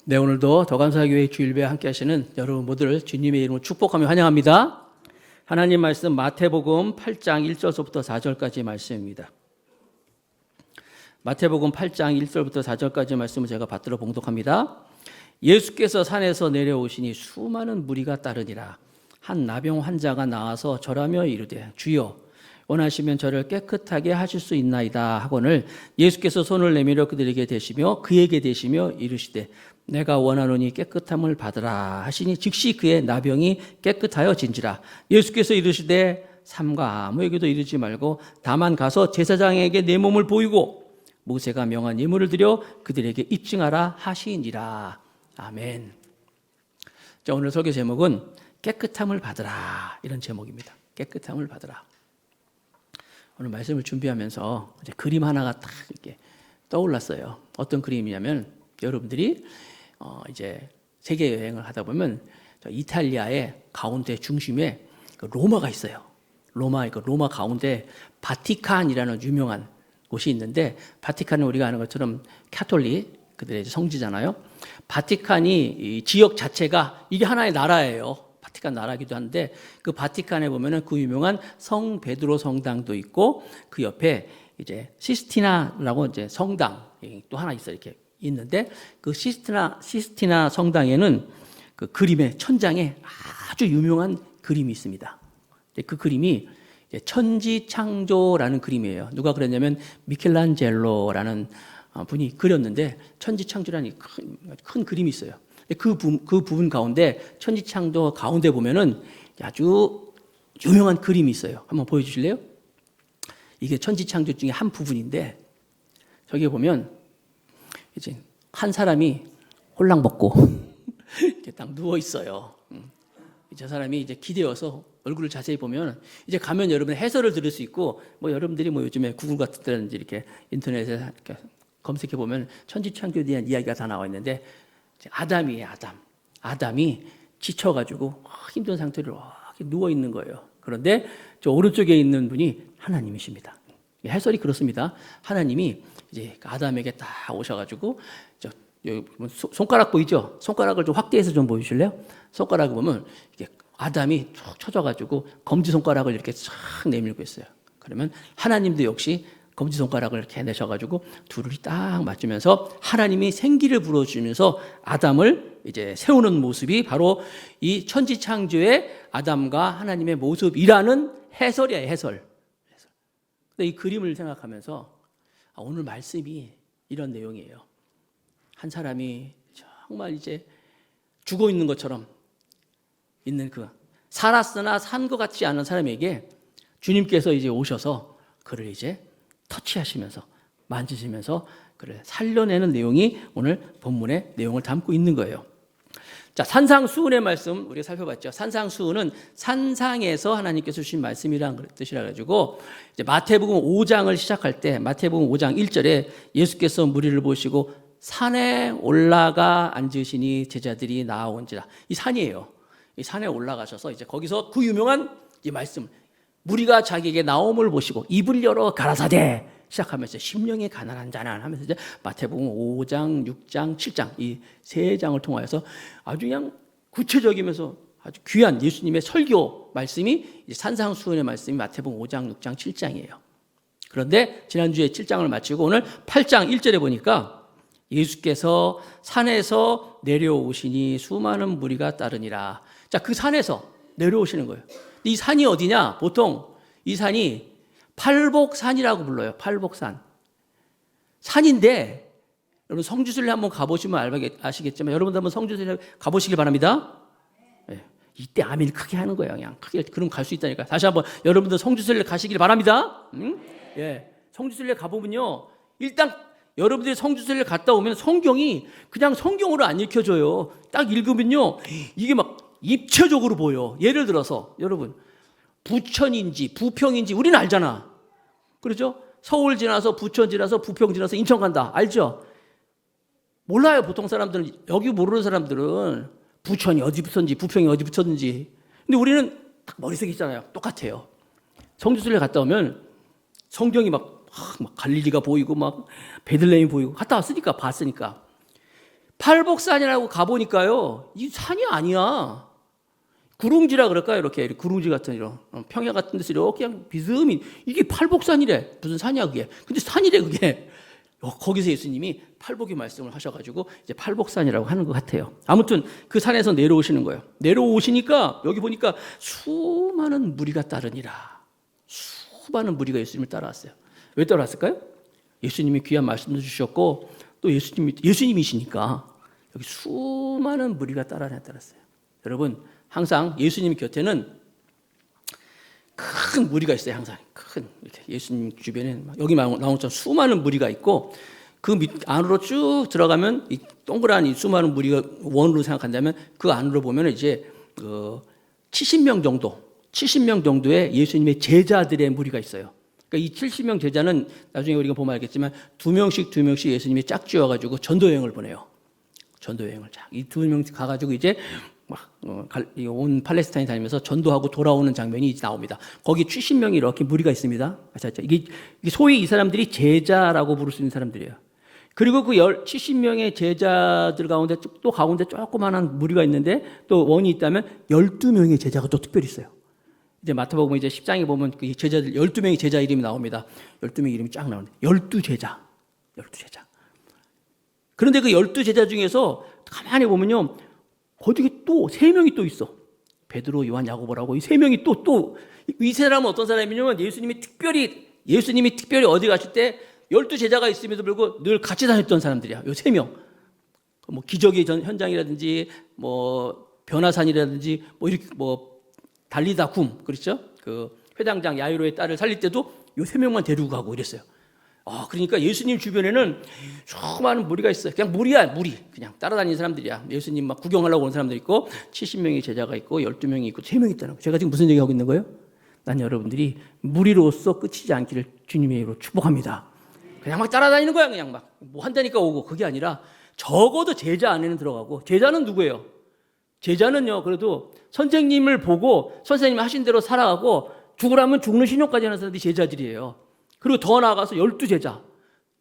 네, 오늘도 더감사교회 주일배에 함께 하시는 여러분 모두를 주님의 이름으로 축복하며 환영합니다. 하나님 말씀 마태복음 8장 1절부터 4절까지 말씀입니다. 마태복음 8장 1절부터 4절까지 말씀을 제가 받들어 봉독합니다. 예수께서 산에서 내려오시니 수많은 무리가 따르니라. 한 나병 환자가 나와서 절하며 이르되 주여 원하시면 저를 깨끗하게 하실 수 있나이다 하거늘 예수께서 손을 내밀어 그들에게 대시며 그에게 대시며 이르시되 내가 원하노니 깨끗함을 받으라 하시니 즉시 그의 나병이 깨끗하여 진지라. 예수께서 이르시되 삼가 아무에게도 이르지 말고 다만 가서 제사장에게 내 몸을 보이고 모세가 명한 예물을 드려 그들에게 입증하라 하시니라. 아멘. 자, 오늘 설교 제목은 깨끗함을 받으라, 이런 제목입니다. 깨끗함을 받으라. 오늘 말씀을 준비하면서 이제 그림 하나가 딱 이렇게 떠올랐어요. 어떤 그림이냐면 여러분들이 이제 세계 여행을 하다 보면 이탈리아의 가운데 중심에 로마가 있어요. 로마 가운데 바티칸이라는 유명한 곳이 있는데, 바티칸은 우리가 아는 것처럼 카톨릭 그들의 성지잖아요. 바티칸이 이 지역 자체가 이게 하나의 나라예요. 바티칸 나라기도 한데, 그 바티칸에 보면은 그 유명한 성 베드로 성당도 있고 그 옆에 이제 시스티나라고 이제 성당 또 하나 있어요. 이렇게 있는데 그 시스티나 성당에는 그 그림의 천장에 아주 유명한 그림이 있습니다. 그 그림이 천지창조라는 그림이에요. 누가 그랬냐면 미켈란젤로라는 분이 그렸는데, 천지창조라는 큰 그림이 있어요. 그 부분 가운데 천지창조 가운데 보면은 아주 유명한 그림이 있어요. 한번 보여주실래요? 이게 천지창조 중에 한 부분인데, 저기 보면 이제 한 사람이 홀랑벗고 이렇게 딱 누워 있어요. 저 사람이 이제 기대어서 얼굴을 자세히 보면 이제 가면 여러분 해설을 들을 수 있고, 뭐 여러분들이 뭐 요즘에 구글 같은 데는 이렇게 인터넷에 이렇게 검색해 보면 천지창조에 대한 이야기가 다 나와 있는데, 아담이에요. 아담이 지쳐가지고 힘든 상태로 이렇게 누워 있는 거예요. 그런데 저 오른쪽에 있는 분이 하나님이십니다. 해설이 그렇습니다. 하나님이 이제 아담에게 딱 오셔가지고, 손가락 보이죠? 손가락을 좀 확대해서 좀 보여주실래요? 손가락을 보면 이게 아담이 쭉 쳐져가지고 검지손가락을 이렇게 쫙 내밀고 있어요. 그러면 하나님도 역시 검지손가락을 이렇게 내셔가지고 둘이 딱 맞추면서 하나님이 생기를 불어주면서 아담을 이제 세우는 모습이 바로 이 천지창조의 아담과 하나님의 모습이라는 해설이에요, 해설. 근데 이 그림을 생각하면서 오늘 말씀이 이런 내용이에요. 한 사람이 정말 이제 죽어 있는 것처럼 있는 살았으나 산 것 같지 않은 사람에게 주님께서 이제 오셔서 그를 이제 터치하시면서 만지시면서 그를 살려내는 내용이 오늘 본문의 내용을 담고 있는 거예요. 자, 산상수훈의 말씀 우리가 살펴봤죠. 산상수훈은 산상에서 하나님께서 주신 말씀이라는 뜻이라 가지고, 이제 마태복음 5장을 시작할 때 마태복음 5장 1절에 예수께서 무리를 보시고 산에 올라가 앉으시니 제자들이 나아온지라. 이 산이에요. 이 산에 올라가셔서 이제 거기서 그 유명한 이 말씀, 무리가 자기에게 나옴을 보시고 입을 열어 가라사대 시작하면서 심령이 가난한 자는 하면서 이제 마태복음 5장, 6장, 7장 이 세 장을 통하여서 아주 그냥 구체적이면서 아주 귀한 예수님의 설교 말씀이 이제 산상수훈의 말씀이 마태복음 5장, 6장, 7장이에요. 그런데 지난주에 7장을 마치고 오늘 8장 1절에 보니까 예수께서 산에서 내려오시니 수많은 무리가 따르니라. 자, 그 산에서 내려오시는 거예요. 이 산이 어디냐? 보통 이 산이 팔복산이라고 불러요. 팔복산. 산인데, 여러분 성지순례 한번 가보시면 아시겠지만, 여러분도 한번 성지순례 가보시길 바랍니다. 네. 이때 아멘 크게 하는 거예요. 그냥 크게. 그럼 갈 수 있다니까. 다시 한번 여러분도 성지순례 가시길 바랍니다. 예. 성지순례 가보면요, 일단 여러분들이 성지순례 갔다 오면 성경이 그냥 성경으로 안 읽혀져요. 딱 읽으면요, 이게 막 입체적으로 보여. 예를 들어서 여러분, 부천인지 부평인지 우리는 알잖아. 그렇죠? 서울 지나서 부천 지나서 부평 지나서 인천 간다. 알죠? 몰라요. 보통 사람들은, 여기 모르는 사람들은 부천이 어디 붙었는지 부평이 어디 붙었는지. 근데 우리는 딱 머릿속에 있잖아요. 똑같아요. 성지순례 갔다 오면 성경이 막 갈릴리가 보이고 막 베들레헴이 보이고, 갔다 왔으니까 봤으니까 팔복산이라고 가보니까요, 이 산이 아니야. 구릉지라 그럴까요? 이렇게 구릉지 같은 이런 평야 같은 데서 이렇게 그냥 비스듬히 이게 팔복산이래. 무슨 산이야 그게? 근데 산이래 그게. 거기서 예수님이 팔복의 말씀을 하셔가지고 이제 팔복산이라고 하는 것 같아요. 아무튼 그 산에서 내려오시는 거예요. 내려오시니까 여기 보니까 수많은 무리가 따르니라. 수많은 무리가 예수님을 따라왔어요. 왜 따라왔을까요? 예수님이 귀한 말씀도 주셨고 또 예수님이시니까 여기 수많은 무리가 따랐어요. 여러분 항상 예수님 곁에는 큰 무리가 있어요. 항상 큰 이렇게 예수님 주변에 여기 나온 것처럼 수많은 무리가 있고 그 안으로 쭉 들어가면 이 동그란 이 수많은 무리가 원으로 생각한다면 그 안으로 보면 이제 70명 정도의 예수님의 제자들의 무리가 있어요. 그러니까 이 70명 제자는 나중에 우리가 보면 알겠지만 두 명씩 예수님이 짝 지어가지고 전도 여행을 보내요. 전도 여행을 이 두 명 가가지고 이제 온 팔레스타인 다니면서 전도하고 돌아오는 장면이 이제 나옵니다. 거기 70명이 이렇게 무리가 있습니다. 이게 소위 이 사람들이 제자라고 부를 수 있는 사람들이에요. 그리고 그 70명의 제자들 가운데 또 가운데 조그마한 무리가 있는데 또 원이 있다면 12명의 제자가 또 특별히 있어요. 이제 마태복음 이제 10장에 보면 그 제자들 12명의 제자 이름이 나옵니다. 12명의 이름이 쫙 나오는데 12제자. 그런데 그 12제자 중에서 가만히 보면요. 거기 또 3명이 또 있어. 베드로, 요한, 야고보라고 이 3명이 또 이 사람은 어떤 사람이냐면 예수님이 특별히 어디 가실 때 12제자가 있음에도 불구하고 늘 같이 다녔던 사람들이야. 요 3명. 뭐 기적의 현장이라든지 뭐 변화산이라든지 뭐 이렇게 뭐 달리다 굼 그렇죠? 그 회당장 야이로의 딸을 살릴 때도 요 3명만 데리고 가고 이랬어요. 그러니까 예수님 주변에는 수많은 무리가 있어요. 그냥 무리야, 무리. 그냥 따라다니는 사람들이야. 예수님 막 구경하려고 오는 사람들 있고, 70명의 제자가 있고, 12명이 있고, 3명이 있다는 거예요. 제가 지금 무슨 얘기하고 있는 거예요? 난 여러분들이 무리로서 끝이지 않기를 주님의 이름으로 축복합니다. 그냥 막 따라다니는 거야. 그냥 막 뭐 한다니까 오고. 그게 아니라 적어도 제자 안에는 들어가고. 제자는 누구예요? 제자는요, 그래도 선생님을 보고 선생님이 하신 대로 살아가고 죽으라면 죽는 신용까지 하는 사람들이 제자들이에요. 그리고 더 나아가서 12제자.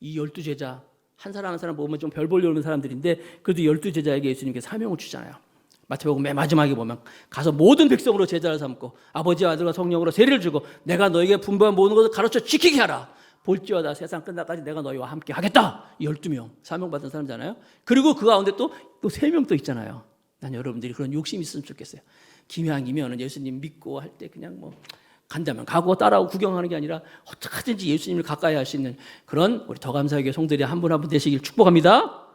이 12제자, 한 사람 한 사람 보면 좀 별 보려는 사람들인데 그래도 12제자에게 예수님께서 사명을 주잖아요. 마태복음 맨 마지막에 보면 가서 모든 백성으로 제자를 삼고 아버지와 아들과 성령으로 세례를 주고 내가 너에게 분부한 모든 것을 가르쳐 지키게 하라. 볼지어다 세상 끝날까지 내가 너희와 함께 하겠다. 12명 사명받은 사람이잖아요. 그리고 그 가운데 또 3명 또 있잖아요. 난 여러분들이 그런 욕심이 있으면 좋겠어요. 기왕이면 예수님 믿고 할 때 그냥 뭐 간다면 가고 따라오고 구경하는 게 아니라 어떻게든지 예수님을 가까이 할 수 있는 그런 우리 더 감사하게 성들이 한 분 한 분 되시길 축복합니다.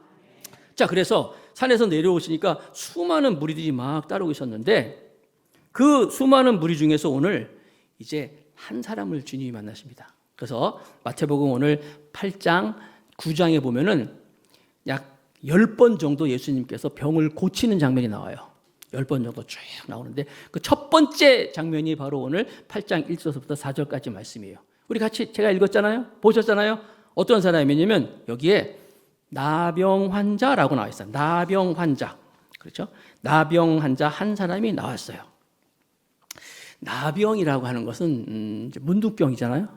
자, 그래서 산에서 내려오시니까 수많은 무리들이 막 따르고 있었는데 그 수많은 무리 중에서 오늘 이제 한 사람을 주님이 만나십니다. 그래서 마태복음 오늘 8장 9장에 보면은 약 10번 정도 예수님께서 병을 고치는 장면이 나와요. 10번 정도 쭉 나오는데 그 첫 번째 장면이 바로 오늘 8장 1절부터 4절까지 말씀이에요. 우리 같이 제가 읽었잖아요. 보셨잖아요. 어떤 사람이냐면 여기에 나병 환자라고 나와 있어요. 나병 환자. 그렇죠? 나병 환자 한 사람이 나왔어요. 나병이라고 하는 것은 문둥병이잖아요.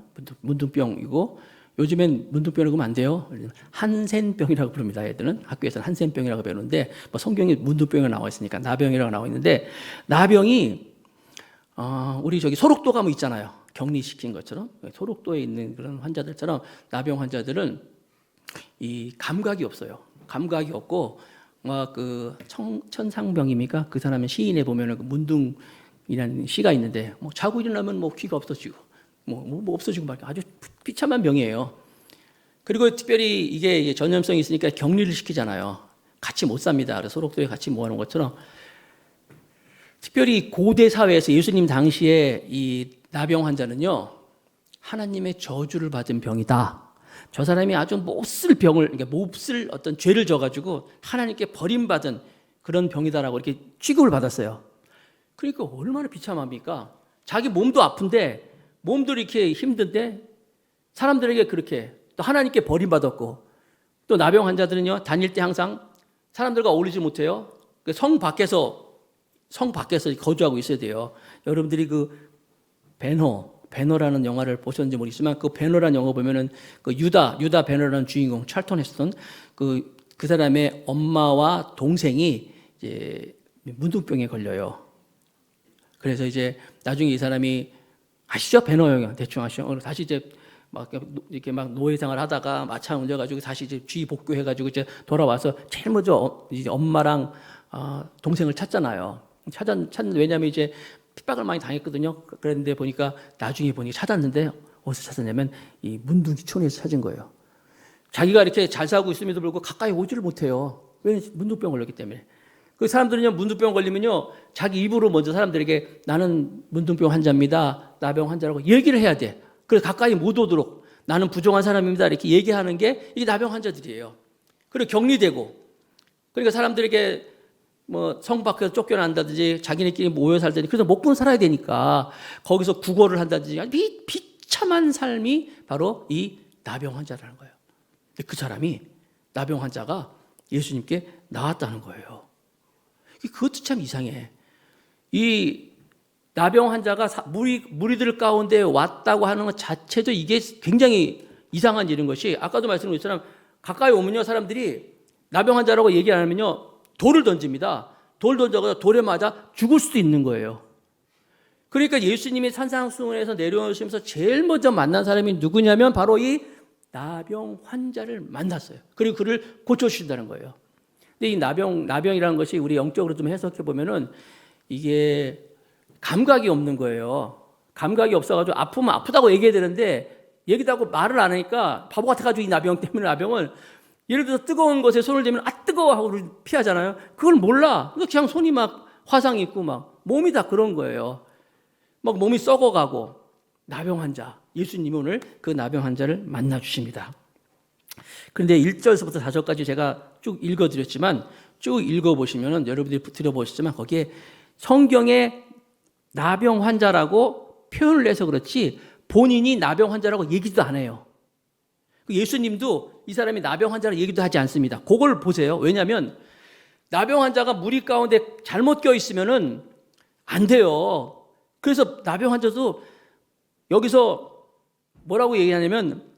문둥병이고 요즘엔 문둥병이라고 하면 안 돼요. 한센병이라고 부릅니다. 애들은 학교에서는 한센병이라고 배우는데 뭐 성경에 문둥병이 나와 있으니까 나병이라고 나와 있는데 나병이 우리 저기 소록도가 뭐 있잖아요. 격리시킨 것처럼 소록도에 있는 그런 환자들처럼 나병 환자들은 이 감각이 없어요. 감각이 없고 그 천상병입니까? 그 사람은 시인에 보면은 그 문둥이라는 시가 있는데 뭐 자고 일어나면 뭐 귀가 없어지고 뭐 없어지고 막 아주 비참한 병이에요. 그리고 특별히 이게 전염성이 있으니까 격리를 시키잖아요. 같이 못 삽니다. 그래서 소록도에 같이 모아놓은 것처럼 특별히 고대 사회에서 예수님 당시에 이 나병 환자는요 하나님의 저주를 받은 병이다. 저 사람이 아주 몹쓸 병을, 그러니까 몹쓸 어떤 죄를 져가지고 하나님께 버림받은 그런 병이다라고 이렇게 취급을 받았어요. 그러니까 얼마나 비참합니까? 자기 몸도 아픈데 몸도 이렇게 힘든데 사람들에게 그렇게 또 하나님께 버림받았고 또 나병 환자들은요 다닐 때 항상 사람들과 어울리지 못해요. 성 밖에서 거주하고 있어야 돼요. 여러분들이 그 배너라는 영화를 보셨는지 모르겠지만 그 배너라는 영화 보면은 그 유다 배너라는 주인공 찰턴 헤스턴 그 그 사람의 엄마와 동생이 이제 문둥병에 걸려요. 그래서 이제 나중에 이 사람이 아시죠? 배너형 대충 아시죠? 다시 이제 막 이렇게 막 노예생활 하다가 마차 운전해가지고 다시 이제 쥐 복귀해가지고 이제 돌아와서 제일 먼저 이제 엄마랑 동생을 찾잖아요. 왜냐면 이제 핍박을 많이 당했거든요. 그런데 보니까 나중에 보니까 찾았는데 어디서 찾았냐면 이 문둥이촌에서 찾은 거예요. 자기가 이렇게 잘 살고 있음에도 불구하고 가까이 오지를 못해요. 왜냐면 문둥병 걸렸기 때문에. 그 사람들은요, 문둥병 걸리면요, 자기 입으로 먼저 사람들에게 나는 문둥병 환자입니다. 나병 환자라고 얘기를 해야 돼. 그래서 가까이 못 오도록 나는 부정한 사람입니다. 이렇게 얘기하는 게 이게 나병 환자들이에요. 그리고 격리되고, 그러니까 사람들에게 뭐 성 밖에서 쫓겨난다든지 자기네끼리 모여 살다든지 그래서 먹고는 살아야 되니까 거기서 구걸을 한다든지 비참한 삶이 바로 이 나병 환자라는 거예요. 그 사람이 나병 환자가 예수님께 나왔다는 거예요. 그것도 참 이상해. 이 나병 환자가 무리들 가운데 왔다고 하는 것 자체도 이게 굉장히 이상한 일인 것이 아까도 말씀드린 것처럼 가까이 오면요 사람들이 나병 환자라고 얘기 안 하면요 돌을 던집니다. 돌 던져서 돌에 맞아 죽을 수도 있는 거예요. 그러니까 예수님이 산상수훈에서 내려오시면서 제일 먼저 만난 사람이 누구냐면 바로 이 나병 환자를 만났어요. 그리고 그를 고쳐주신다는 거예요. 근데 이 나병이라는 것이 우리 영적으로 좀 해석해 보면은 이게 감각이 없는 거예요. 감각이 없어가지고 아프면 아프다고 얘기해야 되는데 얘기도 하고 말을 안 하니까 바보 같아가지고 이 나병 때문에 나병은 예를 들어서 뜨거운 것에 손을 대면 뜨거워 하고 피하잖아요. 그걸 몰라. 그냥 손이 막 화상 있고 막 몸이 다 그런 거예요. 막 몸이 썩어가고 나병 환자. 예수님이 오늘 그 나병 환자를 만나 주십니다. 그런데 1절서부터 4절까지 제가 쭉 읽어드렸지만 쭉 읽어보시면 여러분들이 들어보셨지만 거기에 성경에 나병 환자라고 표현을 해서 그렇지 본인이 나병 환자라고 얘기도 안 해요. 예수님도 이 사람이 나병 환자라고 얘기도 하지 않습니다. 그걸 보세요. 왜냐하면 나병 환자가 무리 가운데 잘못 껴있으면 안 돼요. 그래서 나병 환자도 여기서 뭐라고 얘기하냐면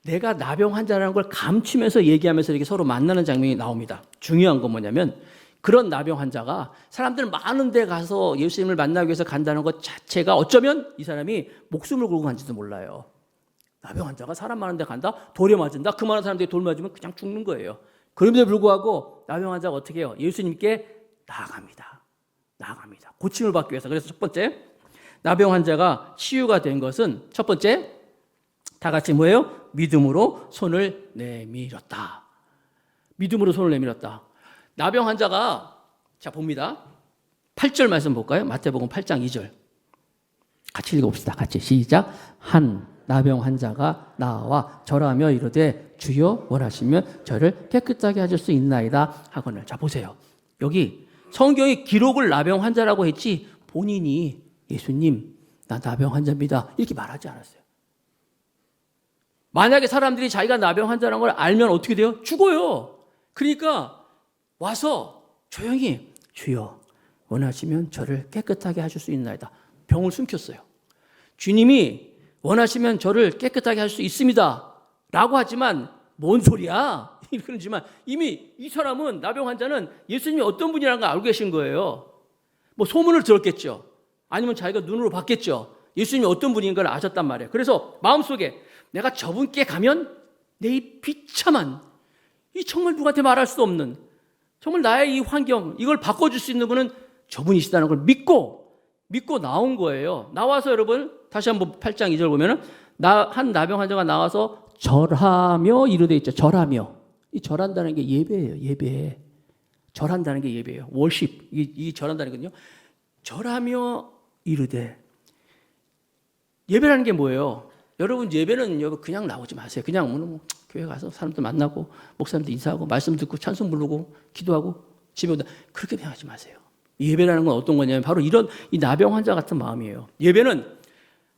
내가 나병 환자라는 걸 감추면서 얘기하면서 이렇게 서로 만나는 장면이 나옵니다. 중요한 건 뭐냐면 그런 나병 환자가 사람들 많은 데 가서 예수님을 만나기 위해서 간다는 것 자체가 어쩌면 이 사람이 목숨을 걸고 간지도 몰라요. 나병 환자가 사람 많은 데 간다? 돌에 맞은다? 그 많은 사람들이 돌 맞으면 그냥 죽는 거예요. 그럼에도 불구하고 나병 환자가 어떻게 해요? 예수님께 나아갑니다. 고침을 받기 위해서. 그래서 첫 번째, 나병 환자가 치유가 된 것은 첫 번째, 다 같이 뭐예요? 믿음으로 손을 내밀었다. 믿음으로 손을 내밀었다. 나병 환자가 자 봅니다. 8절 말씀 볼까요? 마태복음 8장 2절. 같이 읽어봅시다. 같이 시작. 한 나병 환자가 나와 절하며 이르되 주여 원하시면 저를 깨끗하게 하실 수 있나이다 하거늘. 자 보세요. 여기 성경이 기록을 나병 환자라고 했지 본인이 예수님 나 나병 환자입니다 이렇게 말하지 않았어요. 만약에 사람들이 자기가 나병 환자라는 걸 알면 어떻게 돼요? 죽어요. 그러니까 와서 조용히 주여 원하시면 저를 깨끗하게 하실 수 있나이다. 병을 숨겼어요. 주님이 원하시면 저를 깨끗하게 할 수 있습니다 라고 하지만 뭔 소리야? 그러지만 이미 이 사람은 나병 환자는 예수님이 어떤 분이라는 걸 알고 계신 거예요. 뭐 소문을 들었겠죠. 아니면 자기가 눈으로 봤겠죠. 예수님이 어떤 분인 걸 아셨단 말이에요. 그래서 마음속에 내가 저분께 가면 내 이 비참한 이 정말 누구한테 말할 수 없는 정말 나의 이 환경 이걸 바꿔줄 수 있는 분은 저분이시다는 걸 믿고 나온 거예요. 나와서 여러분 다시 한번 8장 2절 보면은 한 나병 환자가 나와서 절하며 이르되 있죠. 절하며. 이 절한다는 게 예배예요. 예배. 절한다는 게 예배예요. 월십. 이 절한다는 건요. 절하며 이르되. 예배라는 게 뭐예요? 여러분 예배는 그냥 나오지 마세요. 그냥 오늘 뭐 교회 가서 사람들 만나고 목사님들 인사하고 말씀 듣고 찬송 부르고 기도하고 집에 오다 그렇게 생각하지 마세요. 예배라는 건 어떤 거냐면 바로 이런 이 나병 환자 같은 마음이에요. 예배는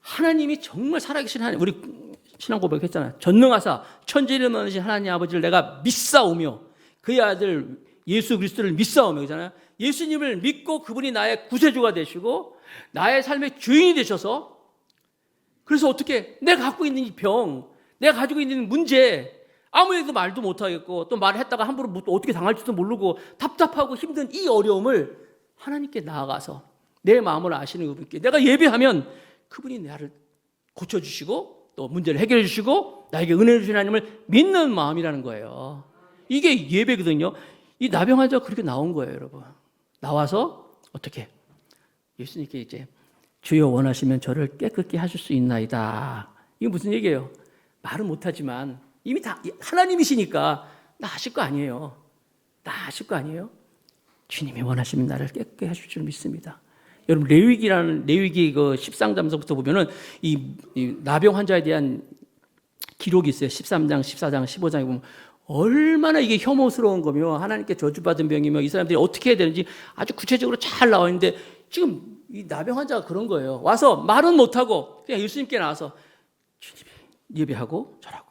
하나님이 정말 살아계신 하나님, 우리 신앙 고백했잖아요. 전능하사 천지를 만드신 하나님 아버지를 내가 믿사오며 그의 아들 예수 그리스도를 믿사오며 그러잖아요. 예수님을 믿고 그분이 나의 구세주가 되시고 나의 삶의 주인이 되셔서 그래서 어떻게 내가 갖고 있는 이 병, 내가 가지고 있는 문제 아무 얘기도 말도 못하겠고 또 말했다가 함부로 또 어떻게 당할지도 모르고 답답하고 힘든 이 어려움을 하나님께 나아가서 내 마음을 아시는 그분께 내가 예배하면 그분이 나를 고쳐주시고 또 문제를 해결해 주시고 나에게 은혜를 주시는 하나님을 믿는 마음이라는 거예요. 이게 예배거든요. 이 나병 환자가 그렇게 나온 거예요, 여러분. 나와서 어떻게? 예수님께 이제 주여 원하시면 저를 깨끗게 하실 수 있나이다. 이게 무슨 얘기예요? 말은 못하지만 이미 다 하나님이시니까 나 하실 거 아니에요. 나 하실 거 아니에요? 주님이 원하시면 나를 깨끗게 하실 줄 믿습니다. 여러분 레위기 그 13장부터 보면은 이 나병 환자에 대한 기록이 있어요. 13장, 14장, 15장에 보면 얼마나 이게 혐오스러운 거며 하나님께 저주받은 병이며 이 사람들이 어떻게 해야 되는지 아주 구체적으로 잘 나와 있는데 지금 이 나병 환자가 그런 거예요. 와서 말은 못하고 그냥 예수님께 나와서 주님 예배하고 절하고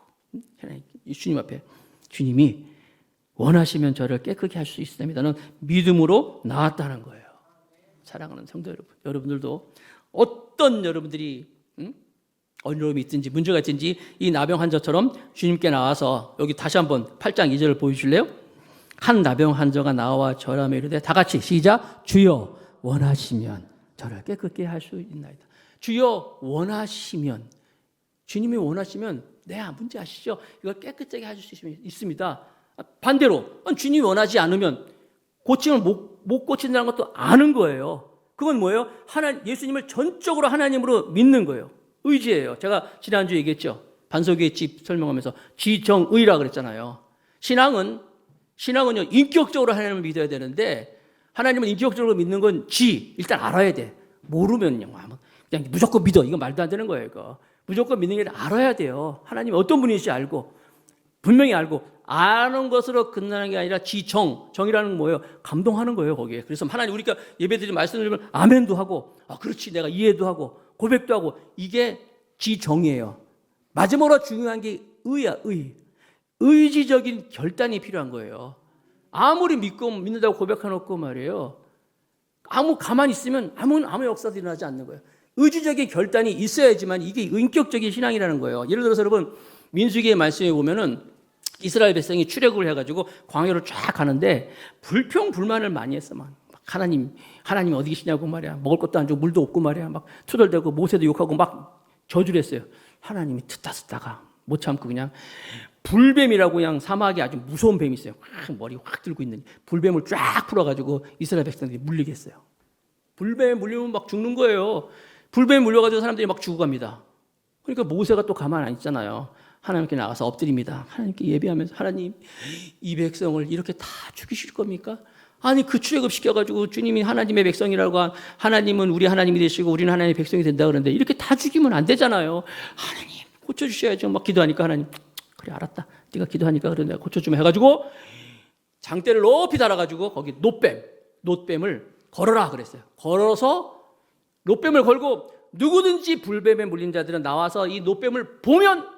주님 앞에 주님이 원하시면 저를 깨끗게 할 수 있습니다는 믿음으로 나왔다는 거예요. 사랑하는 성도 여러분, 여러분들도 어떤 여러분들이 어려움이 있든지 문제가 있든지 이 나병 환자처럼 주님께 나와서 여기 다시 한번 8장 2절을 보여주실래요? 한 나병 환자가 나와 절하며 이르되 다 같이 시작. 주여 원하시면 저를 깨끗게 할 수 있나이다. 주여 원하시면 주님이 원하시면 네 문제 아시죠? 이걸 깨끗하게 하실 수 있습니다. 반대로 주님이 원하지 않으면 고침을 못 고친다는 것도 아는 거예요. 그건 뭐예요? 예수님을 전적으로 하나님으로 믿는 거예요. 의지예요. 제가 지난주에 얘기했죠. 반석의 집 설명하면서 지정의라 그랬잖아요. 신앙은요 인격적으로 하나님을 믿어야 되는데 하나님을 인격적으로 믿는 건 일단 알아야 돼. 모르면요 그냥 무조건 믿어. 이거 말도 안 되는 거예요. 이거. 무조건 믿는 게 알아야 돼요. 하나님이 어떤 분이신지 알고 분명히 알고 아는 것으로 끝나는 게 아니라 정이라는 건 뭐예요? 감동하는 거예요. 거기에. 그래서 하나님 우리가 예배드리는 말씀을 들으면 아멘도 하고 그렇지 내가 이해도 하고 고백도 하고 이게 지정이에요. 마지막으로 중요한 게 의야. 의지적인 결단이 필요한 거예요. 아무리 믿는다고 고백해놓고 말이에요. 가만히 있으면 아무 역사도 일어나지 않는 거예요. 의지적인 결단이 있어야지만 이게 인격적인 신앙이라는 거예요. 예를 들어서 여러분 민수기의 말씀에 보면은 이스라엘 백성이 출애굽을 해가지고 광야로 쫙 가는데 불평불만을 많이 했어. 막 하나님이 어디 계시냐고 말이야. 먹을 것도 안 주고 물도 없고 말이야. 막 투덜대고 모세도 욕하고 막 저주를 했어요. 하나님이 듣다 쓰다가 못 참고 그냥 불뱀이라고 그냥 사막에 아주 무서운 뱀이 있어요. 머리 확 들고 있는 불뱀을 쫙 풀어가지고 이스라엘 백성들이 물리게 했어요. 불뱀에 물리면 막 죽는 거예요. 불뱀에 물려가지고 사람들이 막 죽어갑니다. 그러니까 모세가 또 가만 안 있잖아요. 하나님께 나가서 엎드립니다. 하나님께 예배하면서 하나님 이 백성을 이렇게 다 죽이실 겁니까? 아니 그 출애굽 시켜가지고 주님이 하나님의 백성이라고 하나님은 우리 하나님이 되시고 우리는 하나님의 백성이 된다 그러는데 이렇게 다 죽이면 안 되잖아요. 하나님 고쳐주셔야죠. 막 기도하니까 하나님 그래 알았다. 네가 기도하니까 그래 내가 고쳐주면 해가지고 장대를 높이 달아가지고 거기 놋뱀을 걸어라 그랬어요. 걸어서 놋뱀을 걸고 누구든지 불뱀에 물린 자들은 나와서 이 놋뱀을 보면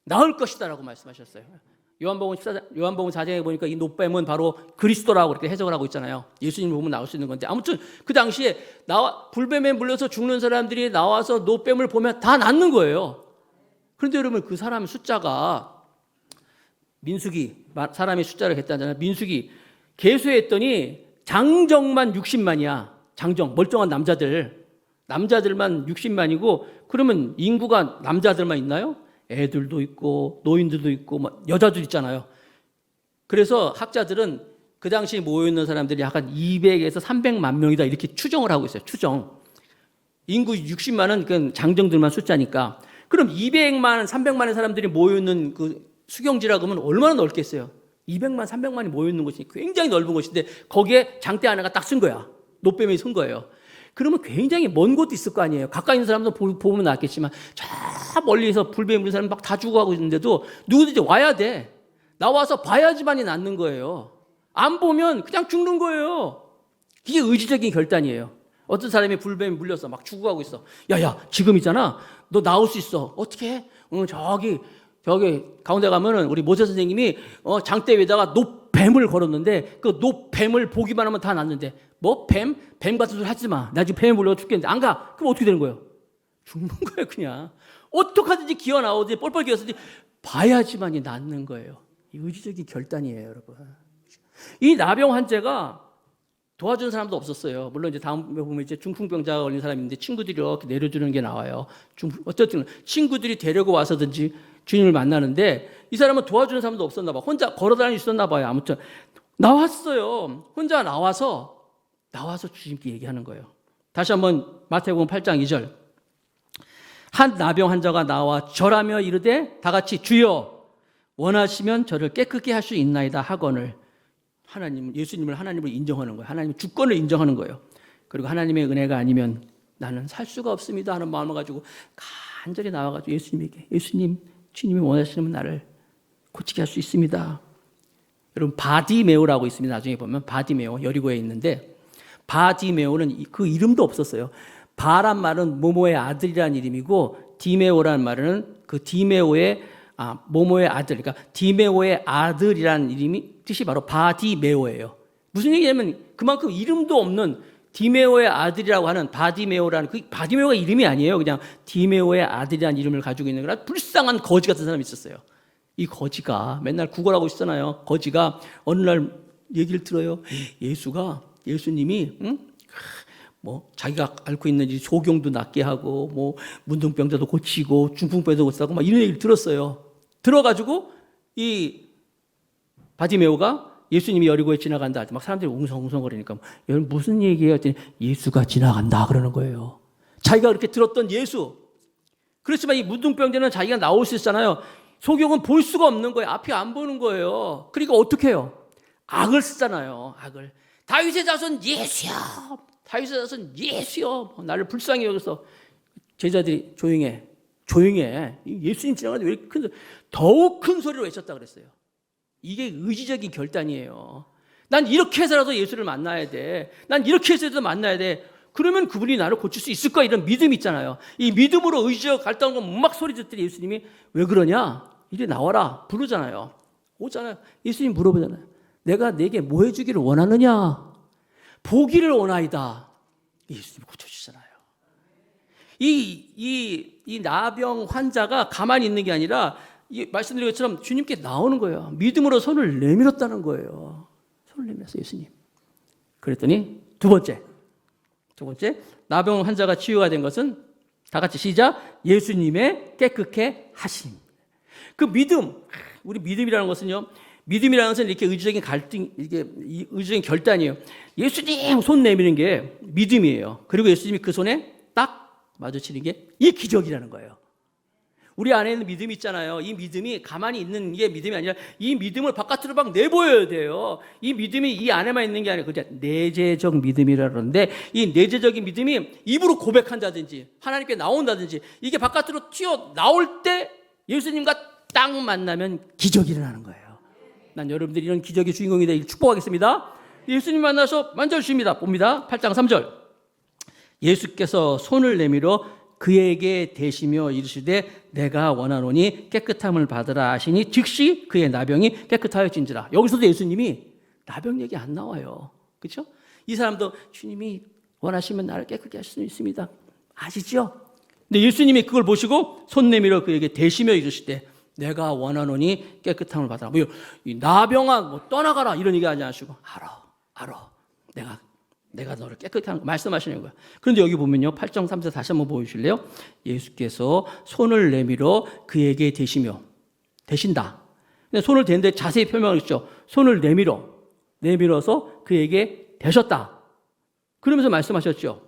나을 것이다라고 말씀하셨어요. 요한복음 4장에 보니까 이 놋뱀은 바로 그리스도라고 그렇게 해석을 하고 있잖아요. 예수님을 보면 나올 수 있는 건데 아무튼 그 당시에 불뱀에 물려서 죽는 사람들이 나와서 놋뱀을 보면 다 낫는 거예요. 그런데 여러분 그 사람 숫자가 민수기 사람의 숫자를 했다잖아요. 민수기 계수했더니 장정만 60만이야. 장정 멀쩡한 남자들만 60만이고 그러면 인구가 남자들만 있나요? 애들도 있고 노인들도 있고 여자들 있잖아요. 그래서 학자들은 그 당시 모여있는 사람들이 약간 200에서 300만 명이다 이렇게 추정을 하고 있어요. 인구 60만은 그 장정들만 숫자니까 그럼 200만 300만의 사람들이 모여있는 그 수경지라고 하면 얼마나 넓겠어요. 200만 300만이 모여있는 곳이 굉장히 넓은 곳인데 거기에 장대 하나가 딱 쓴 거야. 놋뱀이 쓴 거예요. 그러면 굉장히 먼 곳도 있을 거 아니에요. 가까이 있는 사람도 보면 낫겠지만 저 멀리서 불뱀 물린 사람 막 다 죽어가고 있는데도 누구든지 와야 돼. 나와서 봐야지만이 낫는 거예요. 안 보면 그냥 죽는 거예요. 이게 의지적인 결단이에요. 어떤 사람이 불뱀에 물려서 막 죽어가고 있어. 야야 지금이잖아. 너 나올 수 있어. 어떻게 해? 저기 가운데 가면은 우리 모세 선생님이 장대 위에다가 놋뱀을 걸었는데 그 놋뱀을 보기만 하면 다 낫는데 뭐 뱀 같은 소리 하지 마. 나 지금 뱀에 물려 죽겠는데 안 가. 그럼 어떻게 되는 거예요? 죽는 거예요 그냥. 어떡하든지 기어 나오든지 뻘뻘 기어서든지 봐야지만이 낫는 거예요. 이 의지적인 결단이에요, 여러분. 이 나병 환자가 도와주는 사람도 없었어요. 물론 이제 다음에 보면 이제 중풍병자가 걸린 사람이 있는데 친구들이 이렇게 내려주는 게 나와요. 어쨌든 친구들이 데리고 와서든지 주님을 만나는데 이 사람은 도와주는 사람도 없었나 봐. 혼자 걸어다닐 수 있었나 봐요. 아무튼 나왔어요. 혼자 나와서 주님께 얘기하는 거예요. 다시 한번 마태복음 8장 2절. 한 나병 환자가 나와 절하며 이르되 다 같이 주여 원하시면 저를 깨끗게 할 수 있나이다 하거늘. 예수님을 하나님을 인정하는 거예요. 하나님의 주권을 인정하는 거예요. 그리고 하나님의 은혜가 아니면 나는 살 수가 없습니다 하는 마음을 가지고 간절히 나와가지고 예수님에게 예수님, 주님이 원하시면 나를 고치게 할 수 있습니다. 여러분 바디메오라고 있습니다. 나중에 보면 바디메오 여리고에 있는데 바디메오는 그 이름도 없었어요. 바란 말은 모모의 아들이라는 이름이고 디메오라는 말은 그 디메오의 모모의 아들, 그러니까 디메오의 아들이라는 이름이 뜻이 바로 바디메오예요. 무슨 얘기냐면 그만큼 이름도 없는 디메오의 아들이라고 하는 바디메오라는 그 바디메오가 이름이 아니에요. 그냥 디메오의 아들이라는 이름을 가지고 있는 거라 불쌍한 거지 같은 사람이 있었어요. 이 거지가 맨날 구걸하고 있잖아요. 거지가 어느 날 얘기를 들어요. 예수님이 뭐 자기가 앓고 있는 이 소경도 낫게 하고 뭐 문둥병자도 고치고 중풍병자도 고치고 막 이런 얘기를 들었어요. 들어가지고 이 바디메오가 예수님이 여리고에 지나간다 할 때 막 사람들이 웅성웅성거리니까 여러분 무슨 얘기예요? 했더니 예수가 지나간다 그러는 거예요. 자기가 그렇게 들었던 예수. 그렇지만 이 문둥병자는 자기가 나올 수 있잖아요. 소경은 볼 수가 없는 거예요. 앞이 안 보는 거예요. 그러니까 어떻게 해요? 악을 쓰잖아요. 악을. 다윗의 자손 예수여. 다윗의 자손 예수여. 나를 불쌍히 여겨서 제자들이 조용해. 예수님 지나가는데 왜 이렇게 큰 소리, 더욱 큰 소리로 외쳤다 그랬어요. 이게 의지적인 결단이에요. 난 이렇게 해서라도 예수를 만나야 돼. 난 이렇게 해서라도 만나야 돼. 그러면 그분이 나를 고칠 수 있을 거야. 이런 믿음이 있잖아요. 이 믿음으로 의지적 갈등하고 막 소리 듣더니 예수님이 왜 그러냐? 이리 나와라. 부르잖아요. 오잖아요. 예수님 물어보잖아요. 내가 내게 뭐 해주기를 원하느냐? 보기를 원하이다. 예수님이 고쳐주잖아요. 이 나병 환자가 가만히 있는 게 아니라 말씀드린 것처럼 주님께 나오는 거예요. 믿음으로 손을 내밀었다는 거예요. 손을 내밀었어요, 예수님. 그랬더니 두 번째 나병 환자가 치유가 된 것은 다 같이 시작. 예수님의 깨끗게 하심. 그 믿음, 우리 믿음이라는 것은요. 믿음이라는 것은 이렇게 의지적인 갈등, 이게 의지적인 결단이에요. 예수님 손 내미는 게 믿음이에요. 그리고 예수님이 그 손에 딱 마주치는 게 이 기적이라는 거예요. 우리 안에 있는 믿음이 있잖아요. 이 믿음이 가만히 있는 게 믿음이 아니라 이 믿음을 바깥으로 막 내보여야 돼요. 이 믿음이 이 안에만 있는 게 아니라 그냥 내재적 믿음이라 그러는데 이 내재적인 믿음이 입으로 고백한다든지 하나님께 나온다든지 이게 바깥으로 튀어나올 때 예수님과 딱 만나면 기적이 일어나는 거예요. 난 여러분들이 이런 기적의 주인공이 되길 축복하겠습니다. 예수님 만나서 만져주십니다. 봅니다. 8장 3절. 예수께서 손을 내밀어 그에게 대시며 이르시되 내가 원하노니 깨끗함을 받으라 하시니 즉시 그의 나병이 깨끗하여진지라. 여기서도 예수님이 나병 얘기 안 나와요. 그렇죠? 이 사람도 주님이 원하시면 나를 깨끗게 하실 수 있습니다. 아시죠? 근데 예수님이 그걸 보시고 손 내밀어 그에게 대시며 이르시되 내가 원하노니 깨끗함을 받으라. 뭐 이 나병아 뭐 떠나가라 이런 얘기 하지 않으시고 알아. 내가 너를 깨끗게 하는 거 말씀하시는 거야. 그런데 여기 보면요. 8장 3절 다시 한번 보여주실래요? 예수께서 손을 내밀어 그에게 대신다. 근데 손을 대는데 자세히 표명하셨죠. 손을 내밀어서 그에게 대셨다. 그러면서 말씀하셨죠.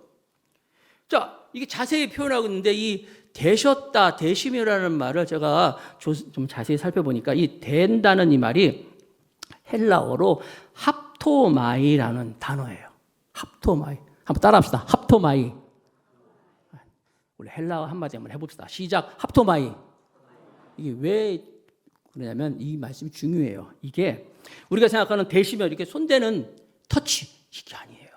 자, 이게 자세히 표현하고 있는데 이 대셨다, 대시며라는 말을 제가 좀 자세히 살펴보니까 이 된다는 이 말이 헬라어로 합토마이라는 단어예요. 합토마이. 한번 따라합시다. 합토마이. 우리 헬라어 한마디 한번 해봅시다. 시작. 합토마이. 이게 왜 그러냐면 이 말씀이 중요해요. 이게 우리가 생각하는 대시며 이렇게 손대는 터치 이게 아니에요.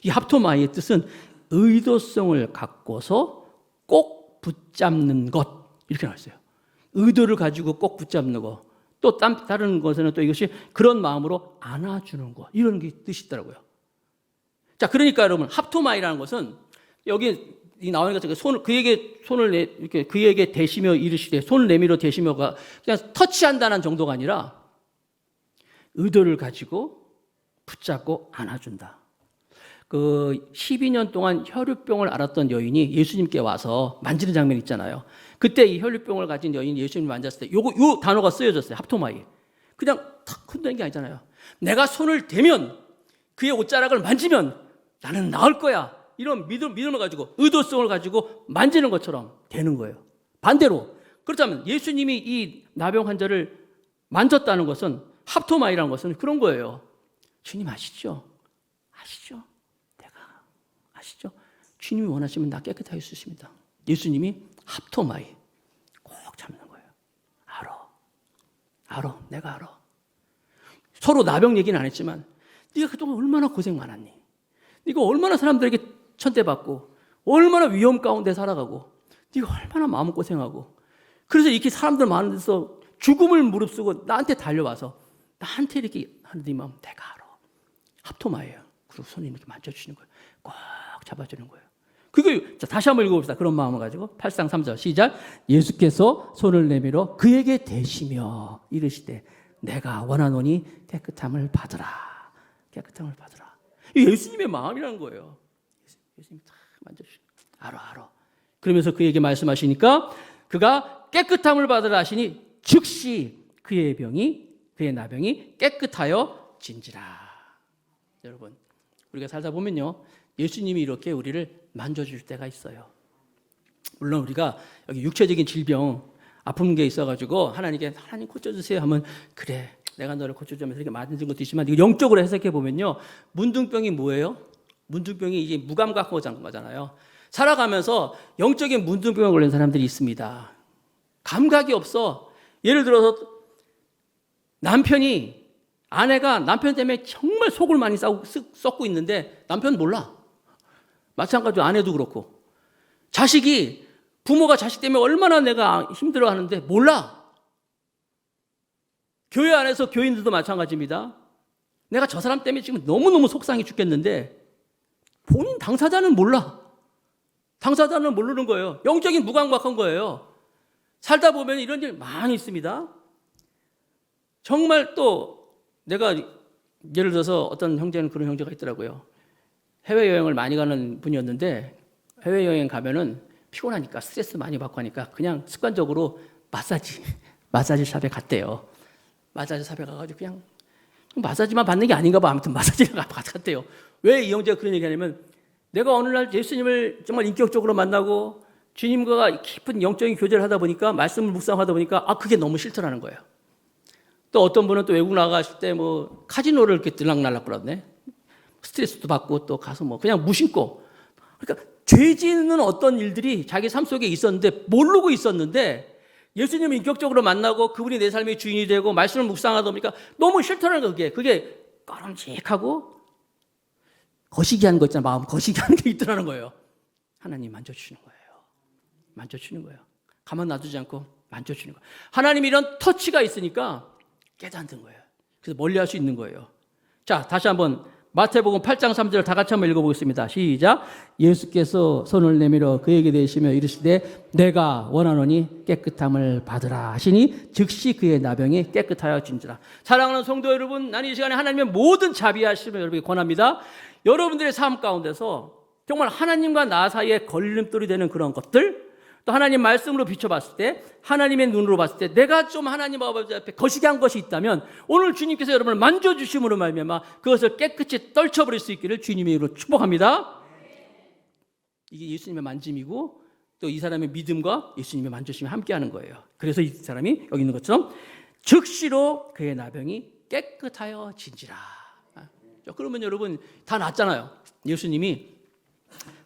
이 합토마이의 뜻은 의도성을 갖고서 꼭 붙잡는 것 이렇게 나왔어요. 의도를 가지고 꼭 붙잡는 것. 또 다른 것에는 또 이것이 그런 마음으로 안아주는 것 이런 게 뜻이 있더라고요. 자, 그러니까 여러분 합토마이라는 것은 여기 이 나오니까 그에게 손을 이렇게 그에게 대시며 이르시되 손을 내밀어 대시며가 그냥 터치한다는 정도가 아니라 의도를 가지고 붙잡고 안아준다. 그 12년 동안 혈류병을 앓았던 여인이 예수님께 와서 만지는 장면 있잖아요. 그때 이 혈류병을 가진 여인이 예수님을 만졌을 때 요 단어가 쓰여졌어요. 합토마이. 그냥 탁 흔드는 게 아니잖아요. 내가 손을 대면 그의 옷자락을 만지면 나는 나을 거야. 이런 믿음을 가지고 의도성을 가지고 만지는 것처럼 되는 거예요. 반대로 그렇다면 예수님이 이 나병 환자를 만졌다는 것은 합토마이라는 것은 그런 거예요. 주님 아시죠? 아시죠? 아시죠? 주님이 원하시면 나 깨끗하게 할 수 있습니다. 예수님이 합토마이 꼭 잡는 거예요. 알아. 내가 알아. 서로 나병 얘기는 안 했지만 네가 그동안 얼마나 고생 많았니? 네가 얼마나 사람들에게 천대받고 얼마나 위험 가운데 살아가고 네가 얼마나 마음고생하고 그래서 이렇게 사람들 많은 데서 죽음을 무릅쓰고 나한테 달려와서 나한테 이렇게 하는 네 마음 내가 알아. 합토마예요. 그리고 손이 이렇게 만져주시는 거예요. 꼭 잡아주는 거예요. 그거 다시 한번 읽어봅시다. 그런 마음을 가지고 8장 3절 시작. 예수께서 손을 내밀어 그에게 대시며 이르시되 내가 원하노니 깨끗함을 받으라. 깨끗함을 받으라. 이 예수님의 마음이라는 거예요. 예수님이 다 만져주시는 거예요. 알아. 그러면서 그에게 말씀하시니까 그가 깨끗함을 받으라 하시니 즉시 그의 나병이 깨끗하여 진지라. 여러분 우리가 살다 보면요 예수님이 이렇게 우리를 만져줄 때가 있어요. 물론 우리가 여기 육체적인 질병 아픈 게 있어가지고 하나님 고쳐주세요 하면 그래 내가 너를 고쳐주면서 이렇게 만진 것도 있지만 영적으로 해석해 보면요 문둥병이 뭐예요? 문둥병이 이제 무감각한 거잖아요. 살아가면서 영적인 문둥병에 걸린 사람들이 있습니다. 감각이 없어. 예를 들어서 아내가 남편 때문에 정말 속을 많이 썩고 있는데 남편은 몰라. 마찬가지로 아내도 그렇고 부모가 자식 때문에 얼마나 내가 힘들어하는데 몰라. 교회 안에서 교인들도 마찬가지입니다. 내가 저 사람 때문에 지금 너무너무 속상해 죽겠는데 본인 당사자는 몰라. 당사자는 모르는 거예요. 영적인 무감각한 거예요. 살다 보면 이런 일 많이 있습니다. 정말 또 내가 예를 들어서 어떤 형제는 그런 형제가 있더라고요. 해외여행을 많이 가는 분이었는데 해외여행 가면은 피곤하니까 스트레스 많이 받고 하니까 그냥 습관적으로 마사지 샵에 갔대요. 마사지 샵에 가가지고 그냥 마사지만 받는 게 아닌가 봐. 아무튼 마사지를 갔대요. 왜 이 형제가 그런 얘기 하냐면 내가 어느 날 예수님을 정말 인격적으로 만나고 주님과 깊은 영적인 교제를 하다 보니까 말씀을 묵상하다 보니까 그게 너무 싫더라는 거예요. 또 어떤 분은 또 외국 나가실 때 카지노를 이렇게 들락날락 그러네. 스트레스도 받고 또 가서 그냥 무심코. 그러니까 죄 짓는 어떤 일들이 자기 삶 속에 있었는데 모르고 있었는데 예수님을 인격적으로 만나고 그분이 내 삶의 주인이 되고 말씀을 묵상하다 보니까 너무 싫더라는 거예요. 그게 꺼름직하고 거시기한 거 있잖아요. 마음 거시기한 게 있더라는 거예요. 하나님 만져주시는 거예요. 만져주는 거예요. 가만 놔두지 않고 만져주는 거예요. 하나님 이런 터치가 있으니까 깨닫는 거예요. 그래서 멀리할 수 있는 거예요. 자, 다시 한번 마태복음 8장 3절 다 같이 한번 읽어보겠습니다. 시작. 예수께서 손을 내밀어 그에게 대시며 이르시되 내가 원하노니 깨끗함을 받으라 하시니 즉시 그의 나병이 깨끗하여 진지라. 사랑하는 성도 여러분, 나는 이 시간에 하나님의 모든 자비하심을 여러분에게 권합니다. 여러분들의 삶 가운데서 정말 하나님과 나 사이에 걸림돌이 되는 그런 것들, 또 하나님 말씀으로 비춰봤을 때, 하나님의 눈으로 봤을 때 내가 좀 하나님 아버지 앞에 거시기한 것이 있다면 오늘 주님께서 여러분을 만져주심으로 말미암아 그것을 깨끗이 떨쳐버릴 수 있기를 주님의 이름으로 축복합니다. 이게 예수님의 만짐이고 또 이 사람의 믿음과 예수님의 만져주심이 함께하는 거예요. 그래서 이 사람이 여기 있는 것처럼 즉시로 그의 나병이 깨끗하여 진지라. 그러면 여러분 다 낫잖아요. 예수님이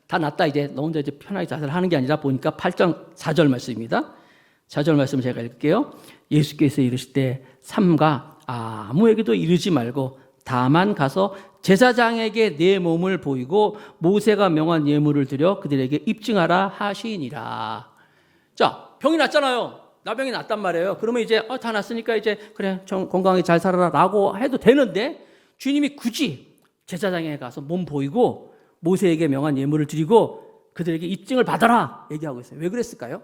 다 낫다 이제 너 혼자 이제 편하게 자세를 하는 게 아니라 보니까 8장 4절 말씀입니다. 4절 말씀 제가 읽을게요. 예수께서 이르시되 삼가 아무에게도 이르지 말고 다만 가서 제사장에게 내 몸을 보이고 모세가 명한 예물을 드려 그들에게 입증하라 하시니라. 자, 병이 났잖아요. 나병이 났단 말이에요. 그러면 이제 다 났으니까 이제 그래 건강하게 잘 살아라라고 해도 되는데 주님이 굳이 제사장에 가서 몸 보이고 모세에게 명한 예물을 드리고 그들에게 입증을 받아라 얘기하고 있어요. 왜 그랬을까요?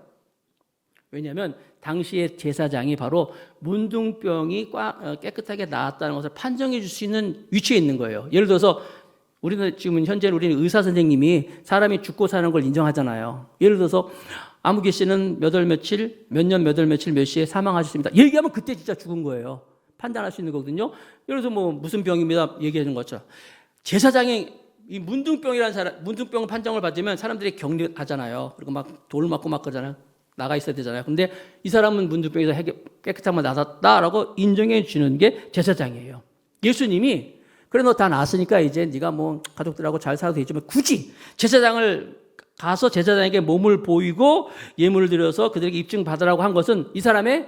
왜냐하면 당시의 제사장이 바로 문둥병이 깨끗하게 나았다는 것을 판정해 줄 수 있는 위치에 있는 거예요. 예를 들어서 우리는 지금 현재 우리는 의사 선생님이 사람이 죽고 사는 걸 인정하잖아요. 예를 들어서 아무개 씨는 몇 월 며칠, 몇 년 몇 월 며칠 몇 시에 사망하셨습니다. 얘기하면 그때 진짜 죽은 거예요. 판단할 수 있는 거거든요. 예를 들어서 뭐 무슨 병입니다 얘기하는 것처럼 제사장이 이 문둥병이라는 사람, 문둥병 판정을 받으면 사람들이 격려하잖아요. 그리고 막 돌 맞고 막 그러잖아요. 나가 있어야 되잖아요. 근데 이 사람은 문둥병에서 깨끗한 걸 나았다라고 인정해 주는 게 제사장이에요. 예수님이 그래 너 다 나았으니까 이제 네가 뭐 가족들하고 잘 살아도 되지만 굳이 제사장을 가서 제사장에게 몸을 보이고 예물을 드려서 그들에게 입증 받으라고 한 것은 이 사람의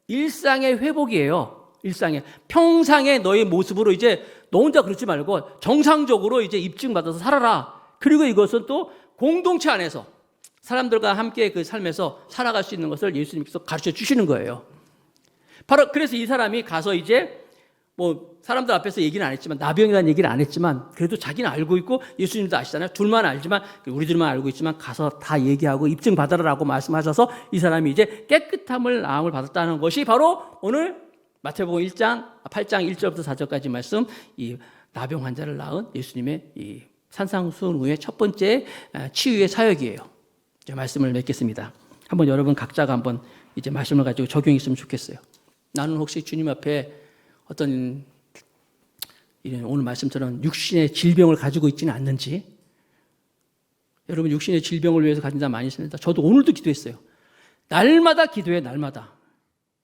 일상의 회복이에요. 일상의 평상의 너의 모습으로 이제 너 혼자 그러지 말고 정상적으로 이제 입증 받아서 살아라. 그리고 이것은 또 공동체 안에서 사람들과 함께 그 삶에서 살아갈 수 있는 것을 예수님께서 가르쳐 주시는 거예요. 바로 그래서 이 사람이 가서 이제 뭐 사람들 앞에서 얘기는 안 했지만 나병이라는 얘기를 안 했지만 그래도 자기는 알고 있고 예수님도 아시잖아요. 둘만 알지만 우리들만 알고 있지만 가서 다 얘기하고 입증 받아라라고 말씀하셔서 이 사람이 이제 깨끗함을 나음을 받았다는 것이 바로 오늘 마태복음 8장 1절부터 4절까지 말씀 이 나병 환자를 낳은 예수님의 이 산상수훈 후의 첫 번째 치유의 사역이에요. 이제 말씀을 맺겠습니다. 한번 여러분 각자가 한번 이제 말씀을 가지고 적용했으면 좋겠어요. 나는 혹시 주님 앞에 어떤 이런 오늘 말씀처럼 육신의 질병을 가지고 있지는 않는지, 여러분 육신의 질병을 위해서 가진 사람 많이 있습니다. 저도 오늘도 기도했어요. 날마다 기도해, 날마다.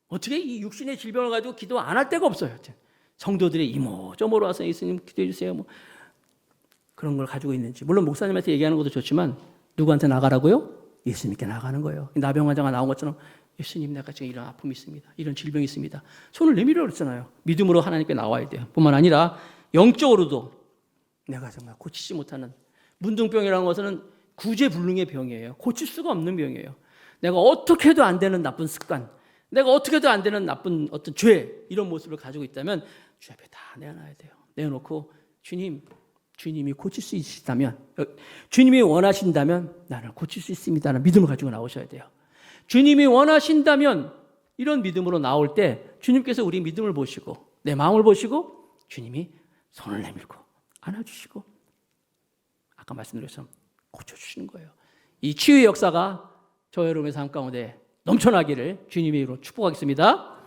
어떻게 이 육신의 질병을 가지고 기도 안 할 데가 없어요. 성도들이 이모저모로 와서 예수님 기도해 주세요. 뭐 그런 걸 가지고 있는지. 물론 목사님한테 얘기하는 것도 좋지만 누구한테 나가라고요? 예수님께 나가는 거예요. 나병 환자가 나온 것처럼 예수님 내가 지금 이런 아픔이 있습니다. 이런 질병이 있습니다. 손을 내밀어 그랬잖아요. 믿음으로 하나님께 나와야 돼요. 뿐만 아니라 영적으로도 내가 정말 고치지 못하는 문둥병이라는 것은 구제불능의 병이에요. 고칠 수가 없는 병이에요. 내가 어떻게 해도 안 되는 나쁜 습관, 내가 어떻게 해도 안 되는 나쁜 어떤 죄, 이런 모습을 가지고 있다면 주 앞에 다 내어놔야 돼요. 내어놓고 주님이 고칠 수 있다면, 주님이 원하신다면 나를 고칠 수 있습니다라는 믿음을 가지고 나오셔야 돼요. 주님이 원하신다면 이런 믿음으로 나올 때 주님께서 우리 믿음을 보시고 내 마음을 보시고 주님이 손을 내밀고 안아주시고 아까 말씀드렸처럼 고쳐주시는 거예요. 이 치유의 역사가 저 여러분의 삶 가운데 넘쳐나기를 주님의 이름으로 축복하겠습니다.